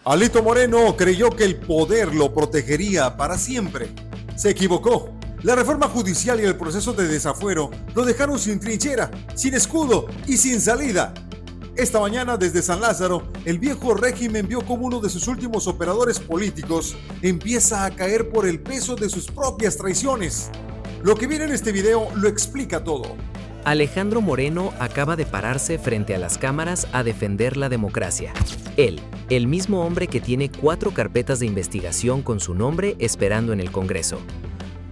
Alito Moreno creyó que el poder lo protegería para siempre. Se equivocó. La reforma judicial y el proceso de desafuero lo dejaron sin trinchera, sin escudo y sin salida. Esta mañana desde San Lázaro, el viejo régimen vio como uno de sus últimos operadores políticos empieza a caer por el peso de sus propias traiciones. Lo que viene en este video lo explica todo. Alejandro Moreno acaba de pararse frente a las cámaras a defender la democracia. Él, el mismo hombre que tiene 4 carpetas de investigación con su nombre esperando en el Congreso.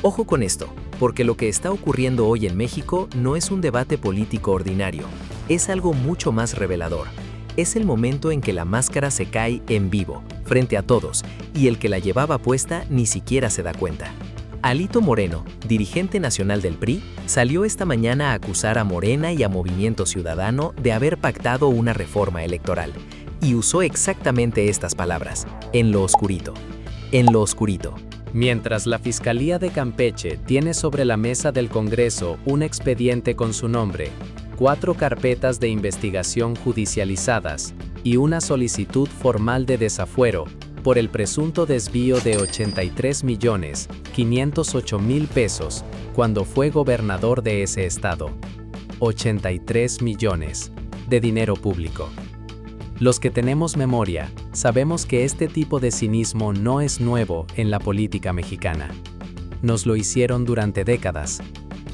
Ojo con esto, porque lo que está ocurriendo hoy en México no es un debate político ordinario, es algo mucho más revelador. Es el momento en que la máscara se cae en vivo, frente a todos, y el que la llevaba puesta ni siquiera se da cuenta. Alito Moreno, dirigente nacional del PRI, salió esta mañana a acusar a Morena y a Movimiento Ciudadano de haber pactado una reforma electoral, y usó exactamente estas palabras: en lo oscurito. En lo oscurito. Mientras la Fiscalía de Campeche tiene sobre la mesa del Congreso un expediente con su nombre, 4 carpetas de investigación judicializadas y una solicitud formal de desafuero por el presunto desvío de 83.508.000 pesos cuando fue gobernador de ese estado. 83 millones de dinero público. Los que tenemos memoria, sabemos que este tipo de cinismo no es nuevo en la política mexicana. Nos lo hicieron durante décadas.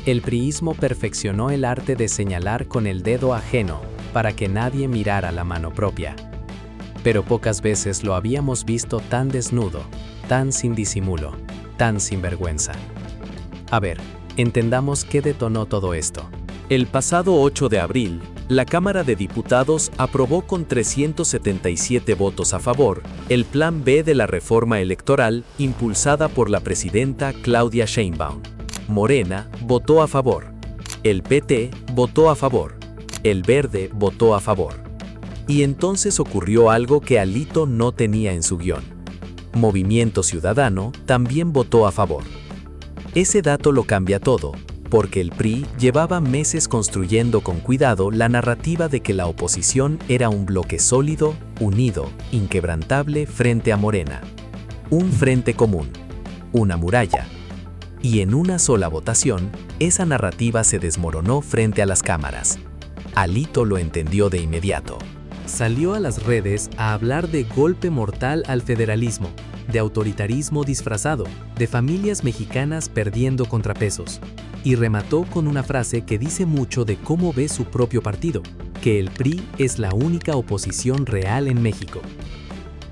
El priismo perfeccionó el arte de señalar con el dedo ajeno para que nadie mirara la mano propia. Pero pocas veces lo habíamos visto tan desnudo, tan sin disimulo, tan sin vergüenza. A ver, entendamos qué detonó todo esto. El pasado 8 de abril, la Cámara de Diputados aprobó con 377 votos a favor el Plan B de la reforma electoral impulsada por la presidenta Claudia Sheinbaum. Morena votó a favor. El PT votó a favor. El Verde votó a favor. Y entonces ocurrió algo que Alito no tenía en su guión. Movimiento Ciudadano también votó a favor. Ese dato lo cambia todo, porque el PRI llevaba meses construyendo con cuidado la narrativa de que la oposición era un bloque sólido, unido, inquebrantable frente a Morena. Un frente común, una muralla. Y en una sola votación, esa narrativa se desmoronó frente a las cámaras. Alito lo entendió de inmediato. Salió a las redes a hablar de golpe mortal al federalismo, de autoritarismo disfrazado, de familias mexicanas perdiendo contrapesos. Y remató con una frase que dice mucho de cómo ve su propio partido, que el PRI es la única oposición real en México.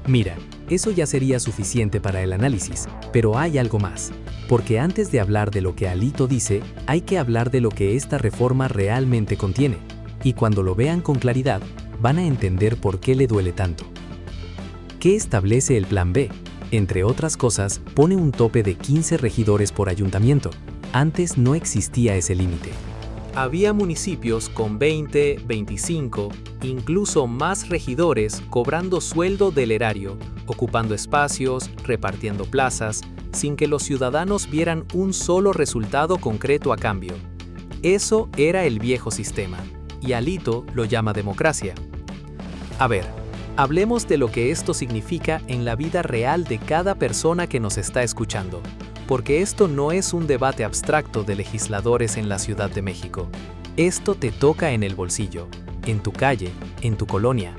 Mira, eso ya sería suficiente para el análisis, pero hay algo más, porque antes de hablar de lo que Alito dice, hay que hablar de lo que esta reforma realmente contiene, y cuando lo vean con claridad, van a entender por qué le duele tanto. ¿Qué establece el Plan B? Entre otras cosas, pone un tope de 15 regidores por ayuntamiento. Antes no existía ese límite. Había municipios con 20, 25, incluso más regidores cobrando sueldo del erario, ocupando espacios, repartiendo plazas, sin que los ciudadanos vieran un solo resultado concreto a cambio. Eso era el viejo sistema, y Alito lo llama democracia. A ver, hablemos de lo que esto significa en la vida real de cada persona que nos está escuchando. Porque esto no es un debate abstracto de legisladores en la Ciudad de México. Esto te toca en el bolsillo, en tu calle, en tu colonia.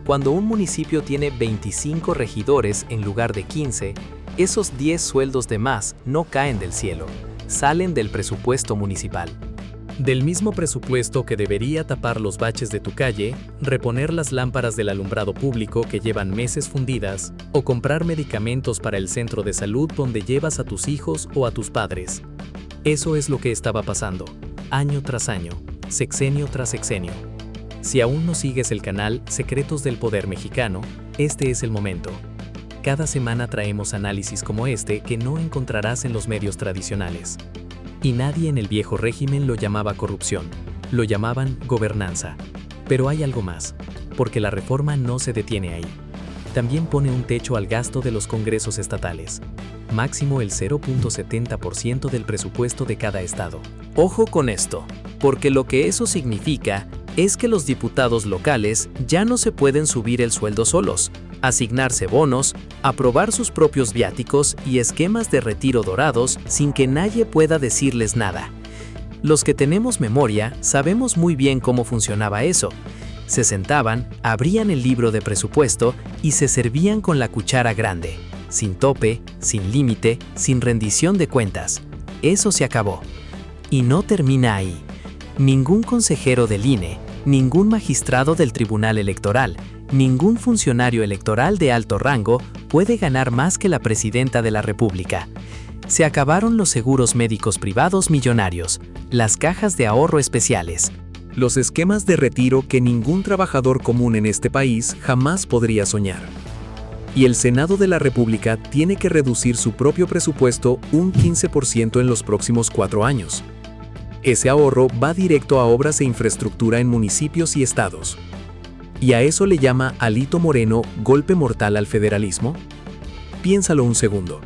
Cuando un municipio tiene 25 regidores en lugar de 15, esos 10 sueldos de más no caen del cielo, salen del presupuesto municipal. Del mismo presupuesto que debería tapar los baches de tu calle, reponer las lámparas del alumbrado público que llevan meses fundidas, o comprar medicamentos para el centro de salud donde llevas a tus hijos o a tus padres. Eso es lo que estaba pasando, año tras año, sexenio tras sexenio. Si aún no sigues el canal Secretos del Poder Mexicano, este es el momento. Cada semana traemos análisis como este que no encontrarás en los medios tradicionales. Y nadie en el viejo régimen lo llamaba corrupción, lo llamaban gobernanza. Pero hay algo más, porque la reforma no se detiene ahí. También pone un techo al gasto de los congresos estatales, máximo el 0.70% del presupuesto de cada estado. Ojo con esto, porque lo que eso significa es que los diputados locales ya no se pueden subir el sueldo solos. asignarse bonos, aprobar sus propios viáticos y esquemas de retiro dorados sin que nadie pueda decirles nada. Los que tenemos memoria sabemos muy bien cómo funcionaba eso. Se sentaban, abrían el libro de presupuesto y se servían con la cuchara grande, sin tope, sin límite, sin rendición de cuentas. Eso se acabó. Y no termina ahí. Ningún consejero del INE, ningún magistrado del Tribunal Electoral, ningún funcionario electoral de alto rango puede ganar más que la presidenta de la República. Se acabaron los seguros médicos privados millonarios, las cajas de ahorro especiales, los esquemas de retiro que ningún trabajador común en este país jamás podría soñar. Y el Senado de la República tiene que reducir su propio presupuesto un 15% en los próximos 4 años. Ese ahorro va directo a obras e infraestructura en municipios y estados. ¿Y a eso le llama Alito Moreno golpe mortal al federalismo? Piénsalo un segundo.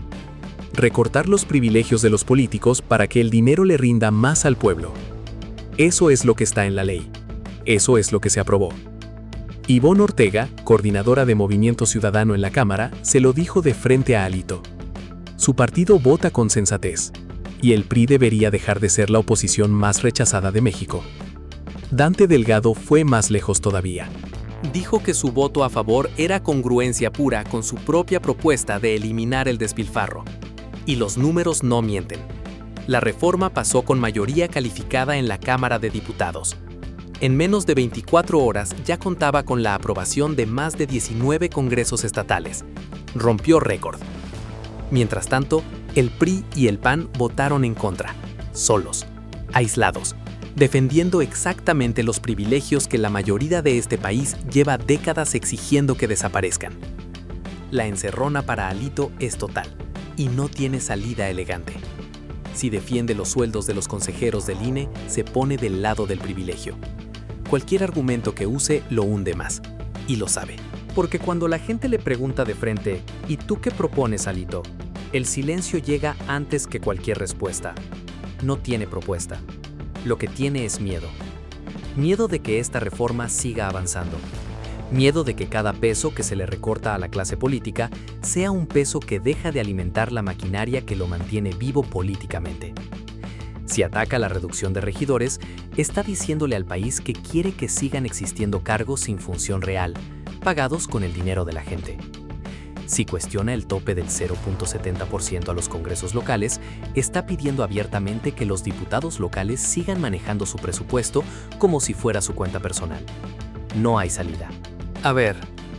Recortar los privilegios de los políticos para que el dinero le rinda más al pueblo. Eso es lo que está en la ley. Eso es lo que se aprobó. Ivonne Ortega, coordinadora de Movimiento Ciudadano en la Cámara, se lo dijo de frente a Alito. Su partido vota con sensatez, y el PRI debería dejar de ser la oposición más rechazada de México. Dante Delgado fue más lejos todavía. Dijo que su voto a favor era congruencia pura con su propia propuesta de eliminar el despilfarro. Y los números no mienten. La reforma pasó con mayoría calificada en la Cámara de Diputados. En menos de 24 horas ya contaba con la aprobación de más de 19 congresos estatales. Rompió récord. Mientras tanto, el PRI y el PAN votaron en contra, solos, aislados, defendiendo exactamente los privilegios que la mayoría de este país lleva décadas exigiendo que desaparezcan. La encerrona para Alito es total y no tiene salida elegante. Si defiende los sueldos de los consejeros del INE, se pone del lado del privilegio. Cualquier argumento que use lo hunde más, y lo sabe. Porque cuando la gente le pregunta de frente, ¿y tú qué propones, Alito?, el silencio llega antes que cualquier respuesta. No tiene propuesta. Lo que tiene es miedo. Miedo de que esta reforma siga avanzando. Miedo de que cada peso que se le recorta a la clase política sea un peso que deja de alimentar la maquinaria que lo mantiene vivo políticamente. Si ataca la reducción de regidores, está diciéndole al país que quiere que sigan existiendo cargos sin función real, pagados con el dinero de la gente. Si cuestiona el tope del 0.70% a los congresos locales, está pidiendo abiertamente que los diputados locales sigan manejando su presupuesto como si fuera su cuenta personal. No hay salida. A ver,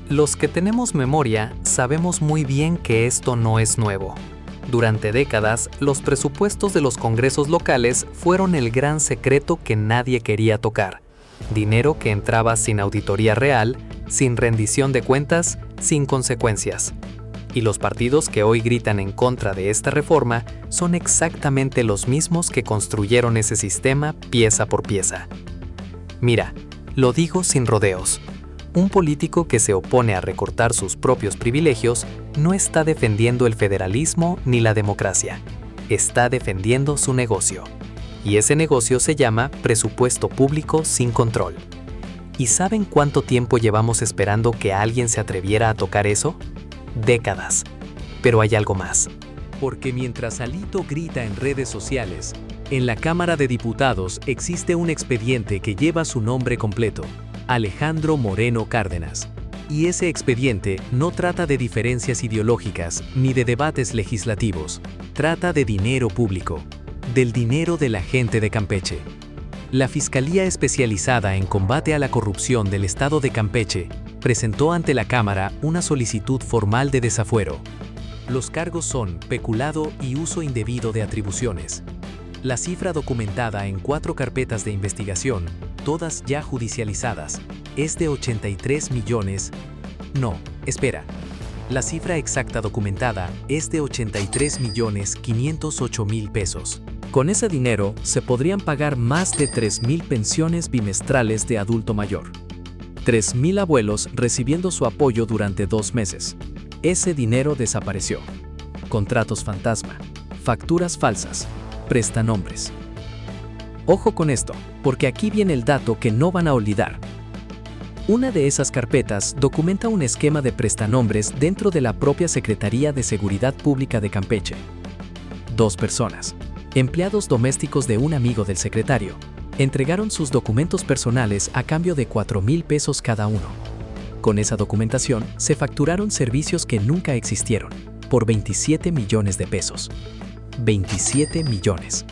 los que tenemos memoria sabemos muy bien que esto no es nuevo. Durante décadas, los presupuestos de los congresos locales fueron el gran secreto que nadie quería tocar. Dinero que entraba sin auditoría real, sin rendición de cuentas, sin consecuencias. Y los partidos que hoy gritan en contra de esta reforma son exactamente los mismos que construyeron ese sistema pieza por pieza. Mira, lo digo sin rodeos. Un político que se opone a recortar sus propios privilegios no está defendiendo el federalismo ni la democracia. Está defendiendo su negocio. Y ese negocio se llama presupuesto público sin control. ¿Y saben cuánto tiempo llevamos esperando que alguien se atreviera a tocar eso? Décadas. Pero hay algo más. Porque mientras Alito grita en redes sociales, en la Cámara de Diputados existe un expediente que lleva su nombre completo, Alejandro Moreno Cárdenas. Y ese expediente no trata de diferencias ideológicas ni de debates legislativos. Trata de dinero público, del dinero de la gente de Campeche. La Fiscalía Especializada en Combate a la Corrupción del Estado de Campeche presentó ante la Cámara una solicitud formal de desafuero. Los cargos son peculado y uso indebido de atribuciones. La cifra documentada en 4 carpetas de investigación, todas ya judicializadas, es de 83 millones. No, espera. La cifra exacta documentada es de 83.508.000 pesos. Con ese dinero se podrían pagar más de 3.000 pensiones bimestrales de adulto mayor. 3.000 abuelos recibiendo su apoyo durante 2 meses. Ese dinero desapareció. Contratos fantasma, facturas falsas, prestanombres. Ojo con esto, porque aquí viene el dato que no van a olvidar. Una de esas carpetas documenta un esquema de prestanombres dentro de la propia Secretaría de Seguridad Pública de Campeche. 2 personas, empleados domésticos de un amigo del secretario, entregaron sus documentos personales a cambio de 4,000 pesos cada uno. Con esa documentación se facturaron servicios que nunca existieron, por 27 millones de pesos. 27 millones.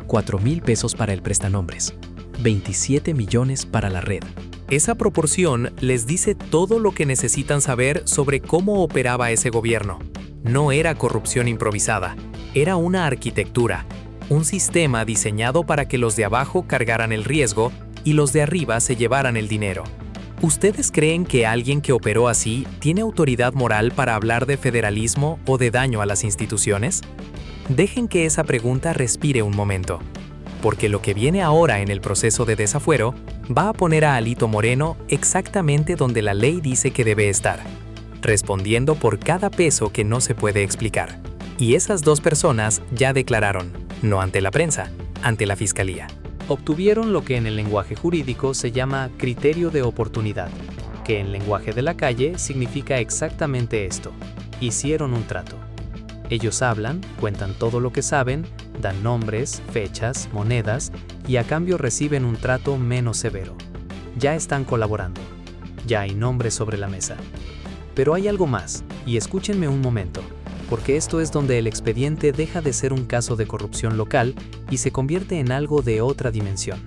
4,000 pesos para el prestanombres. 27 millones para la red. Esa proporción les dice todo lo que necesitan saber sobre cómo operaba ese gobierno. No era corrupción improvisada, era una arquitectura, un sistema diseñado para que los de abajo cargaran el riesgo y los de arriba se llevaran el dinero. ¿Ustedes creen que alguien que operó así tiene autoridad moral para hablar de federalismo o de daño a las instituciones? Dejen que esa pregunta respire un momento, porque lo que viene ahora en el proceso de desafuero va a poner a Alito Moreno exactamente donde la ley dice que debe estar, respondiendo por cada peso que no se puede explicar. Y esas 2 personas ya declararon, no ante la prensa, ante la fiscalía. Obtuvieron lo que en el lenguaje jurídico se llama criterio de oportunidad, que en lenguaje de la calle significa exactamente esto. Hicieron un trato. Ellos hablan, cuentan todo lo que saben, dan nombres, fechas, monedas y a cambio reciben un trato menos severo. Ya están colaborando. Ya hay nombres sobre la mesa. Pero hay algo más, y escúchenme un momento, porque esto es donde el expediente deja de ser un caso de corrupción local y se convierte en algo de otra dimensión.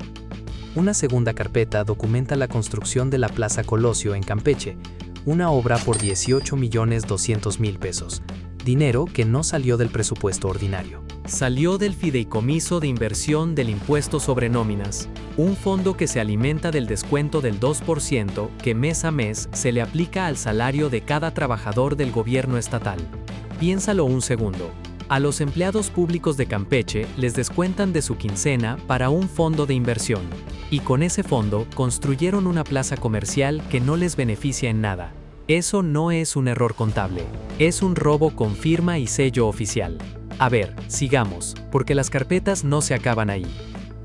Una segunda carpeta documenta la construcción de la Plaza Colosio en Campeche, una obra por 18,200,000 pesos, dinero que no salió del presupuesto ordinario. Salió del Fideicomiso de Inversión del Impuesto sobre Nóminas, un fondo que se alimenta del descuento del 2% que mes a mes se le aplica al salario de cada trabajador del gobierno estatal. Piénsalo un segundo. A los empleados públicos de Campeche les descuentan de su quincena para un fondo de inversión, y con ese fondo construyeron una plaza comercial que no les beneficia en nada. Eso no es un error contable, es un robo con firma y sello oficial. A ver, sigamos, porque las carpetas no se acaban ahí.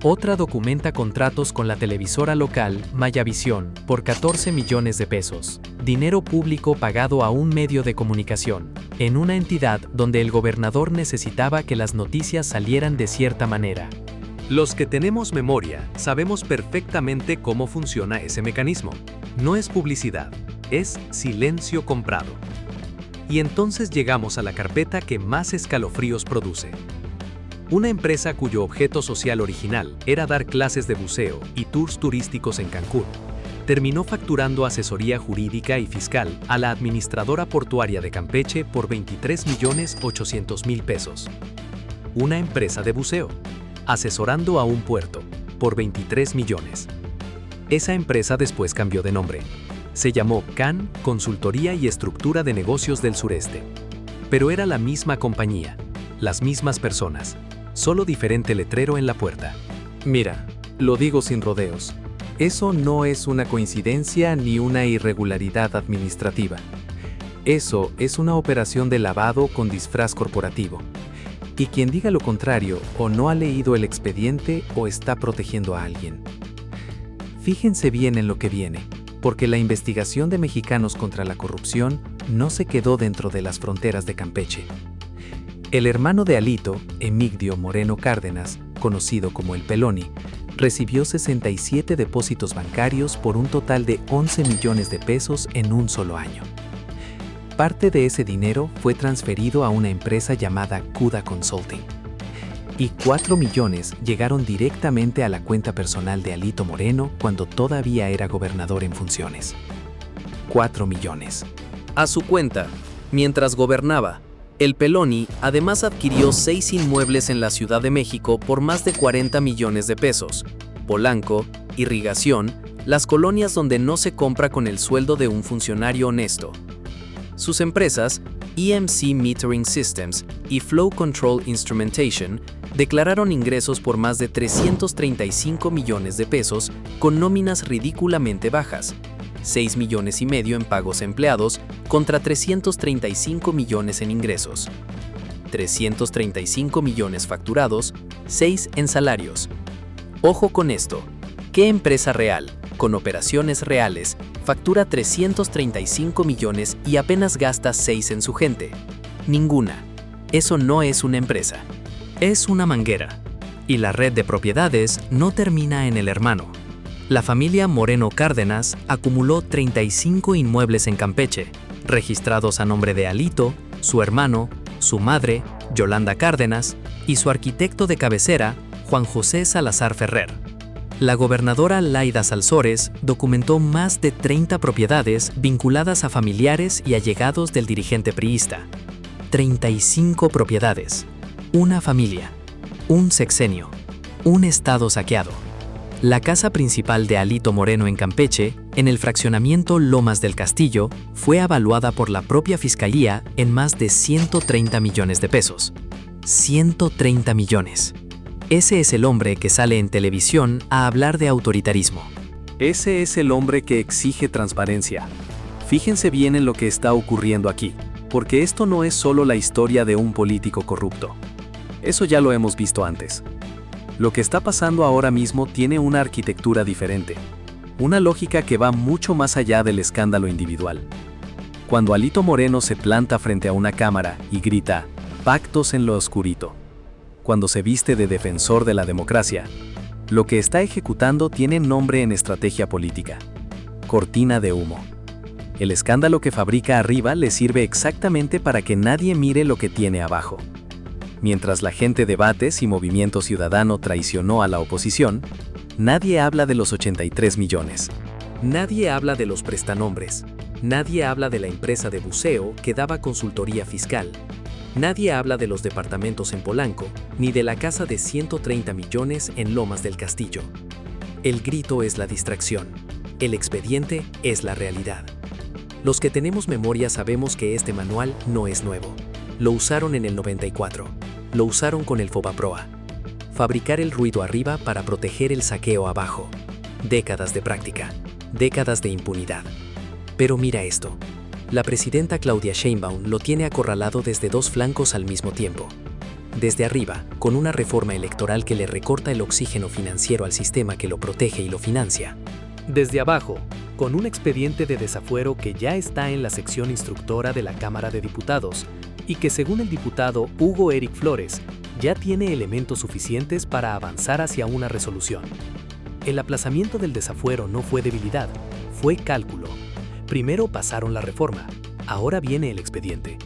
Otra documenta contratos con la televisora local Mayavisión por 14 millones de pesos, dinero público pagado a un medio de comunicación, en una entidad donde el gobernador necesitaba que las noticias salieran de cierta manera. Los que tenemos memoria sabemos perfectamente cómo funciona ese mecanismo. No es publicidad, es silencio comprado. Y entonces llegamos a la carpeta que más escalofríos produce. Una empresa cuyo objeto social original era dar clases de buceo y tours turísticos en Cancún, terminó facturando asesoría jurídica y fiscal a la administradora portuaria de Campeche por 23,800,000 pesos. Una empresa de buceo, asesorando a un puerto, por 23 millones. Esa empresa después cambió de nombre. Se llamó CAN Consultoría y Estructura de Negocios del Sureste. Pero era la misma compañía, las mismas personas, solo diferente letrero en la puerta. Mira, lo digo sin rodeos. Eso no es una coincidencia ni una irregularidad administrativa. Eso es una operación de lavado con disfraz corporativo. Y quien diga lo contrario o no ha leído el expediente o está protegiendo a alguien. Fíjense bien en lo que viene, porque la investigación de Mexicanos contra la Corrupción no se quedó dentro de las fronteras de Campeche. El hermano de Alito, Emigdio Moreno Cárdenas, conocido como el Peloni, recibió 67 depósitos bancarios por un total de 11 millones de pesos en un solo año. Parte de ese dinero fue transferido a una empresa llamada Cuda Consulting. Y 4 millones llegaron directamente a la cuenta personal de Alito Moreno cuando todavía era gobernador en funciones. 4 millones. A su cuenta, mientras gobernaba, el Peloni además adquirió 6 inmuebles en la Ciudad de México por más de 40 millones de pesos. Polanco, Irrigación, las colonias donde no se compra con el sueldo de un funcionario honesto. Sus empresas, EMC Metering Systems y Flow Control Instrumentation, declararon ingresos por más de 335 millones de pesos con nóminas ridículamente bajas, 6 millones y medio en pagos a empleados contra 335 millones en ingresos, 335 millones facturados, 6 en salarios. Ojo con esto, ¿qué empresa real, con operaciones reales, factura 335 millones y apenas gasta 6 en su gente. Ninguna. Eso no es una empresa. Es una manguera. Y la red de propiedades no termina en el hermano. La familia Moreno Cárdenas acumuló 35 inmuebles en Campeche, registrados a nombre de Alito, su hermano, su madre, Yolanda Cárdenas, y su arquitecto de cabecera, Juan José Salazar Ferrer. La gobernadora Laida Sansores documentó más de 30 propiedades vinculadas a familiares y allegados del dirigente priista. 35 propiedades, una familia, un sexenio, un estado saqueado. La casa principal de Alito Moreno en Campeche, en el fraccionamiento Lomas del Castillo, fue avaluada por la propia Fiscalía en más de 130 millones de pesos. 130 millones. Ese es el hombre que sale en televisión a hablar de autoritarismo. Ese es el hombre que exige transparencia. Fíjense bien en lo que está ocurriendo aquí, porque esto no es solo la historia de un político corrupto. Eso ya lo hemos visto antes. Lo que está pasando ahora mismo tiene una arquitectura diferente, una lógica que va mucho más allá del escándalo individual. Cuando Alito Moreno se planta frente a una cámara y grita, "Pactos en lo oscurito", cuando se viste de defensor de la democracia, lo que está ejecutando tiene nombre en estrategia política: cortina de humo. El escándalo que fabrica arriba le sirve exactamente para que nadie mire lo que tiene abajo. Mientras la gente debate si Movimiento Ciudadano traicionó a la oposición, nadie habla de los 83 millones. Nadie habla de los prestanombres. Nadie habla de la empresa de buceo que daba consultoría fiscal. Nadie habla de los departamentos en Polanco, ni de la casa de 130 millones en Lomas del Castillo. El grito es la distracción. El expediente es la realidad. Los que tenemos memoria sabemos que este manual no es nuevo. Lo usaron en el 94. Lo usaron con el Fobaproa. Fabricar el ruido arriba para proteger el saqueo abajo. Décadas de práctica. Décadas de impunidad. Pero mira esto. La presidenta Claudia Sheinbaum lo tiene acorralado desde dos flancos al mismo tiempo. Desde arriba, con una reforma electoral que le recorta el oxígeno financiero al sistema que lo protege y lo financia. Desde abajo, con un expediente de desafuero que ya está en la sección instructora de la Cámara de Diputados y que, según el diputado Hugo Eric Flores, ya tiene elementos suficientes para avanzar hacia una resolución. El aplazamiento del desafuero no fue debilidad, fue cálculo. Primero pasaron la reforma, ahora viene el expediente.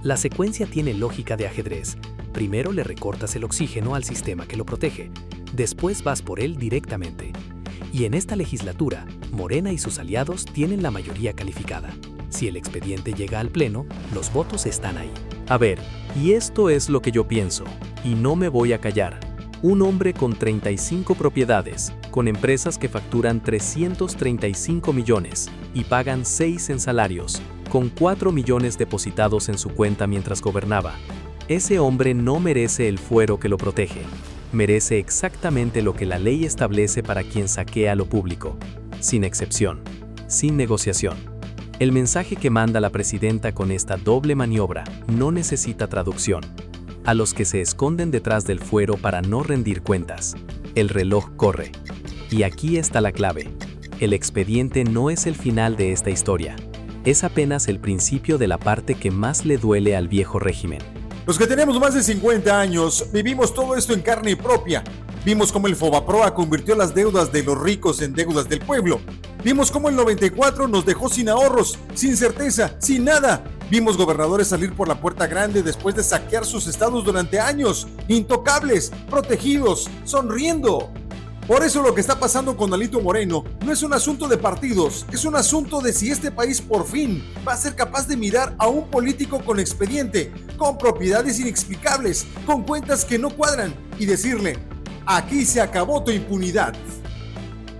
La secuencia tiene lógica de ajedrez. Primero le recortas el oxígeno al sistema que lo protege, después vas por él directamente. Y en esta legislatura, Morena y sus aliados tienen la mayoría calificada. Si el expediente llega al Pleno, los votos están ahí. A ver, y esto es lo que yo pienso, y no me voy a callar. Un hombre con 35 propiedades, con empresas que facturan 335 millones y pagan 6 en salarios, con 4 millones depositados en su cuenta mientras gobernaba. Ese hombre no merece el fuero que lo protege. Merece exactamente lo que la ley establece para quien saquea lo público, sin excepción, sin negociación. El mensaje que manda la presidenta con esta doble maniobra no necesita traducción. A los que se esconden detrás del fuero para no rendir cuentas, el reloj corre. Y aquí está la clave. El expediente no es el final de esta historia. Es apenas el principio de la parte que más le duele al viejo régimen. Los que tenemos más de 50 años vivimos todo esto en carne propia. Vimos cómo el Fobaproa convirtió las deudas de los ricos en deudas del pueblo. Vimos cómo el 94 nos dejó sin ahorros, sin certeza, sin nada. Vimos gobernadores salir por la puerta grande después de saquear sus estados durante años, intocables, protegidos, sonriendo. Por eso lo que está pasando con Alito Moreno no es un asunto de partidos, es un asunto de si este país por fin va a ser capaz de mirar a un político con expediente, con propiedades inexplicables, con cuentas que no cuadran y decirle: aquí se acabó tu impunidad.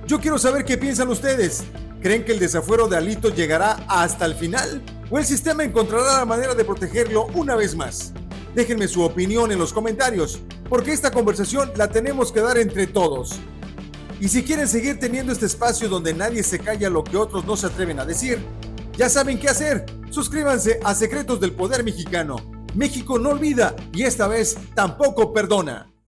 Yo quiero saber qué piensan ustedes. ¿Creen que el desafuero de Alito llegará hasta el final? ¿O el sistema encontrará la manera de protegerlo una vez más? Déjenme su opinión en los comentarios, porque esta conversación la tenemos que dar entre todos. Y si quieren seguir teniendo este espacio donde nadie se calla lo que otros no se atreven a decir, ya saben qué hacer. Suscríbanse a Secretos del Poder Mexicano. México no olvida y esta vez tampoco perdona.